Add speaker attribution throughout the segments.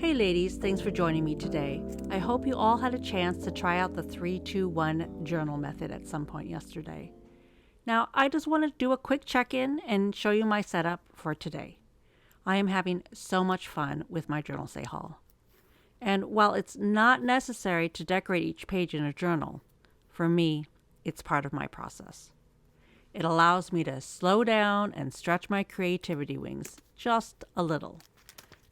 Speaker 1: Hey ladies, thanks for joining me today. I hope you all had a chance to try out the 3-2-1 journal method at some point yesterday. Now, I just want to do a quick check-in and show you my setup for today. I am having so much fun with my journal say haul. And while it's not necessary to decorate each page in a journal, for me, it's part of my process. It allows me to slow down and stretch my creativity wings just a little.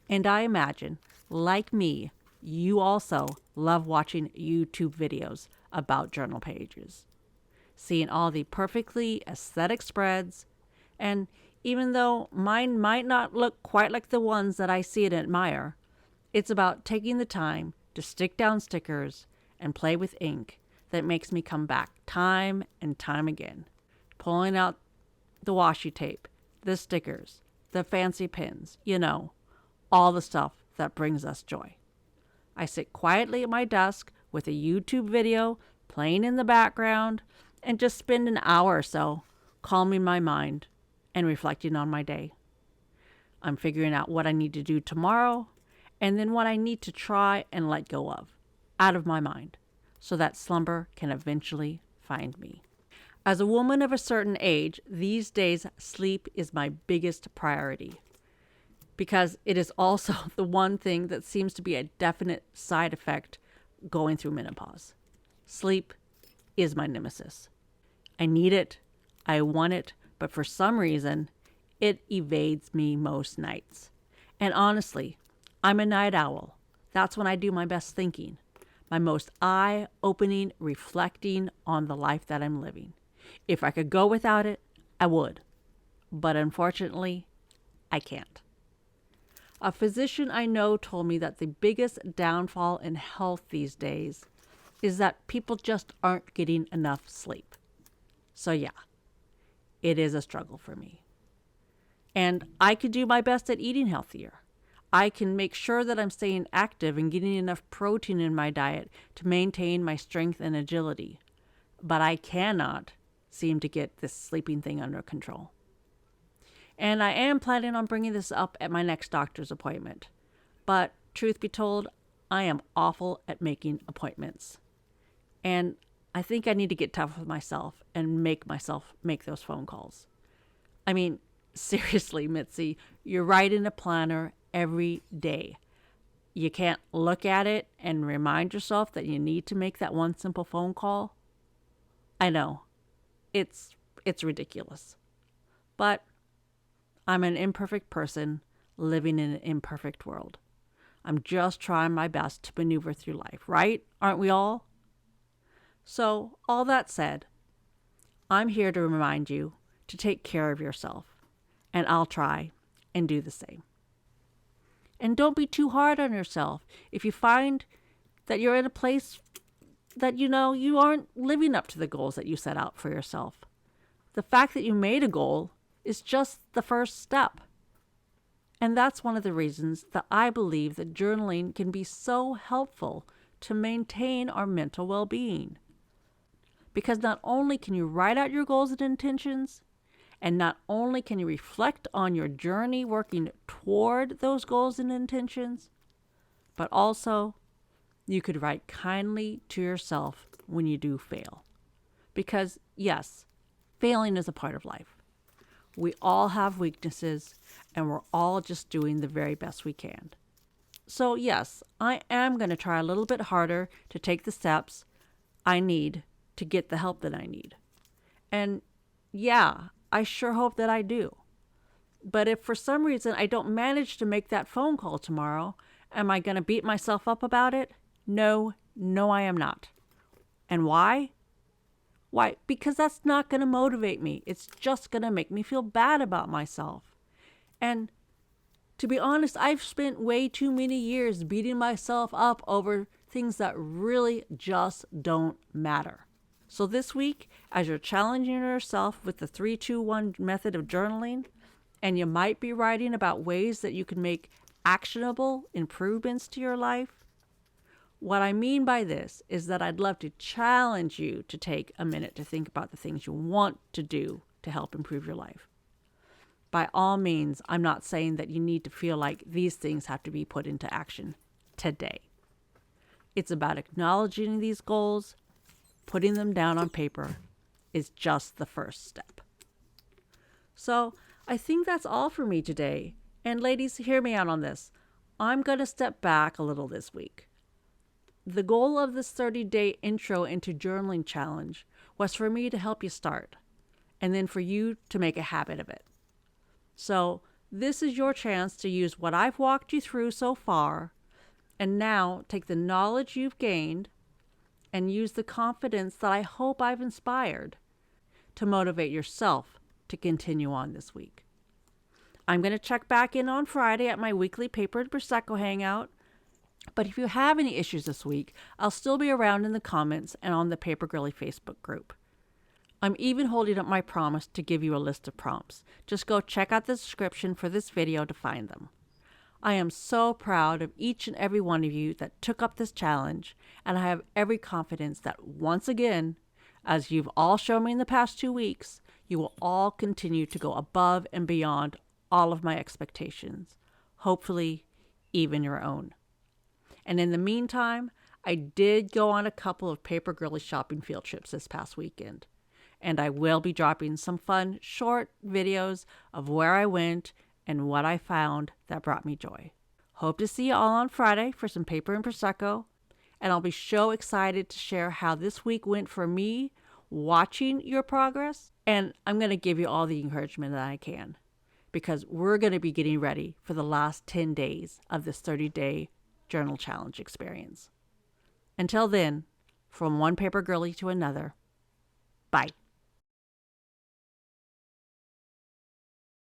Speaker 1: And I imagine, like me, you also love watching YouTube videos about journal pages. Seeing all the perfectly aesthetic spreads, and even though mine might not look quite like the ones that I see and admire, it's about taking the time to stick down stickers and play with ink that makes me come back time and time again, pulling out the washi tape, the stickers, the fancy pins, all the stuff that brings us joy. I sit quietly at my desk with a YouTube video playing in the background and just spend an hour or so calming my mind and reflecting on my day. I'm figuring out what I need to do tomorrow and then what I need to try and let go of, out of my mind, so that slumber can eventually find me. As a woman of a certain age, these days sleep is my biggest priority, because it is also the one thing that seems to be a definite side effect going through menopause. Sleep is my nemesis. I need it, I want it, but for some reason, it evades me most nights. And honestly, I'm a night owl. That's when I do my best thinking, my most eye-opening reflecting on the life that I'm living. If I could go without it, I would. But unfortunately, I can't. A physician I know told me that the biggest downfall in health these days is that people just aren't getting enough sleep. So yeah, it is a struggle for me. And I could do my best at eating healthier. I can make sure that I'm staying active and getting enough protein in my diet to maintain my strength and agility. But I cannot seem to get this sleeping thing under control. And I am planning on bringing this up at my next doctor's appointment. But truth be told, I am awful at making appointments. And I think I need to get tough with myself and make myself make those phone calls. I mean, seriously, Mitzi, you're writing a planner every day. You can't look at it and remind yourself that you need to make that one simple phone call. I know, it's ridiculous. But I'm an imperfect person living in an imperfect world. I'm just trying my best to maneuver through life, right? Aren't we all? So, all that said, I'm here to remind you to take care of yourself, and I'll try and do the same. And don't be too hard on yourself if you find that you're in a place that you aren't living up to the goals that you set out for yourself. The fact that you made a goal is just the first step. And that's one of the reasons that I believe that journaling can be so helpful to maintain our mental well-being. Because not only can you write out your goals and intentions, and not only can you reflect on your journey working toward those goals and intentions, but also you could write kindly to yourself when you do fail. Because yes, failing is a part of life. We all have weaknesses, and we're all just doing the very best we can. So yes, I am going to try a little bit harder to take the steps I need to get the help that I need. And yeah, I sure hope that I do. But if for some reason I don't manage to make that phone call tomorrow, am I going to beat myself up about it? No, I am not. And why? Why? Because that's not going to motivate me. It's just going to make me feel bad about myself. And to be honest, I've spent way too many years beating myself up over things that really just don't matter. So this week, as you're challenging yourself with the 3-2-1 method of journaling, and you might be writing about ways that you can make actionable improvements to your life, what I mean by this is that I'd love to challenge you to take a minute to think about the things you want to do to help improve your life. By all means, I'm not saying that you need to feel like these things have to be put into action today. It's about acknowledging these goals, putting them down on paper is just the first step. So I think that's all for me today. And ladies, hear me out on this. I'm going to step back a little this week. The goal of this 30-day intro into journaling challenge was for me to help you start, and then for you to make a habit of it. So this is your chance to use what I've walked you through so far, and now take the knowledge you've gained and use the confidence that I hope I've inspired to motivate yourself to continue on this week. I'm going to check back in on Friday at my weekly Paper and Prosecco hangout. But if you have any issues this week, I'll still be around in the comments and on the Paper Girly Facebook group. I'm even holding up my promise to give you a list of prompts. Just go check out the description for this video to find them. I am so proud of each and every one of you that took up this challenge, and I have every confidence that once again, as you've all shown me in the past 2 weeks, you will all continue to go above and beyond all of my expectations, hopefully even your own. And in the meantime, I did go on a couple of Paper Girly shopping field trips this past weekend. And I will be dropping some fun, short videos of where I went and what I found that brought me joy. Hope to see you all on Friday for some Paper and Prosecco. And I'll be so excited to share how this week went for me, watching your progress. And I'm going to give you all the encouragement that I can, because we're going to be getting ready for the last 10 days of this 30-day journal challenge experience. Until then, from one Paper Girly to another, bye.